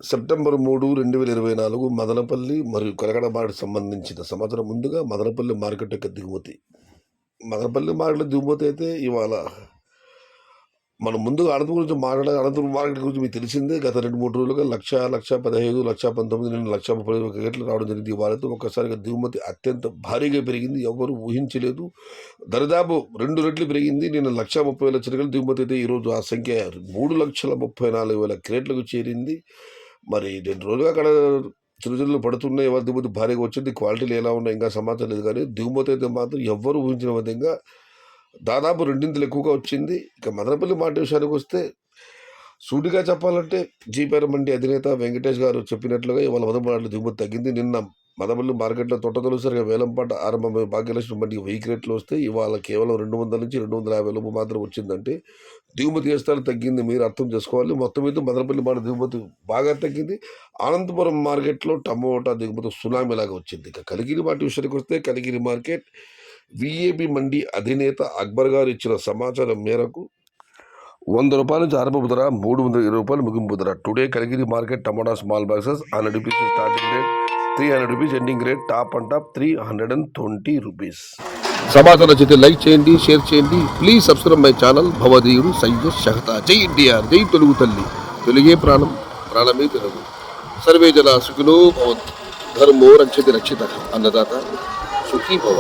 September 3, 2024 Madanapalle మరియు కరకడబాటుకు సంబంధించిన సమాచారం. ముందుగా మదనపల్లి మార్కెట్ యొక్క దిగుమతి. మదనపల్లి మార్కెట్ దిగుమతి అయితే ఇవాళ మనం ముందుగా అనంతపురం గురించి మాట్లాడాలి. అనంతపురం మార్కెట్ గురించి మీకు తెలిసిందే. గత 2-3 రోజులుగా 1,15,000, 1,19,000, నిన్న 1,35,000 రేట్లు రావడం జరిగింది. ఇవాళతో ఒక్కసారిగా దిగుమతి అత్యంత భారీగా పెరిగింది. ఎవరు ఊహించలేదు. దరిదాపు 2 రెట్లు పెరిగింది. నిన్న 1,30,000 చిరకలు దిగుమతి అయితే ఈరోజు ఆ సంఖ్య 3,34,000 క్రేట్లకు చేరింది. మరి 2 రోజులుగా అక్కడ చిరుజల్లు పడుతున్నాయి. ఎవరి దిగుమతి భారీగా వచ్చింది. క్వాలిటీలు ఎలా ఉన్నాయి ఇంకా సమాచారం లేదు. కానీ దిగుమతి అయితే మాత్రం ఎవ్వరు ఊహించిన విధంగా దాదాపు రెండింతలు ఎక్కువగా వచ్చింది. ఇక మదనపల్లి మార్కెట్ విషయానికి వస్తే సూటిగా చెప్పాలంటే జీపీఆర్ మండి అధినేత వెంకటేష్ గారు చెప్పినట్లుగా ఇవాళ మదనపల్లి దిగుమతి తగ్గింది. నిన్న మదనపల్లి మార్కెట్లో తొట్టతొలిసారిగా వేలంపాట ఆరంభమై భాగ్యలక్ష్మి మండికి 1000 క్రేట్లు వస్తే ఇవాళ కేవలం 200 నుంచి 250 లోపు మాత్రం వచ్చిందంటే దిగుమతి ఏ స్థాయిలో తగ్గింది మీరు అర్థం చేసుకోవాలి. మొత్తం మీద మదనపల్లి మార్కెట్ దిగుమతి బాగా తగ్గింది. అనంతపురం మార్కెట్లో టమోటా దిగుమతి సునామీలాగా వచ్చింది. ఇక కలిగిరి మార్కెట్ విషయానికి వస్తే కలిగిరి మార్కెట్ విఏబి మండి అధినేత అక్బర్ గారు ఇచ్చిన సమాచారం మేరకు 100 రూపాయల నుంచి ఆరంభపు ధర, 320 రూపాయలు ముగింపు ధర. Today Kaligiri market tomato small boxes 100 rupees starting rate, 300 rupees ending rate, top and top 320 rupees. సమాచారం నచ్చితే లైక్ చేయండి, షేర్ చేయండి. ప్లీజ్ సబ్స్క్రైబ్ మై ఛానల్ భవదీయుడు సయ్యద్ షహతా. జై ఎన్టీఆర్, జై తెలుగు తల్లి, తెలుగే ప్రాణం, ప్రాణమే తెలుగు. సర్వే జన సుఖినో భవంతు, ధర్మో రక్షతి రక్షిత, అన్నదాత సుఖీ భవ.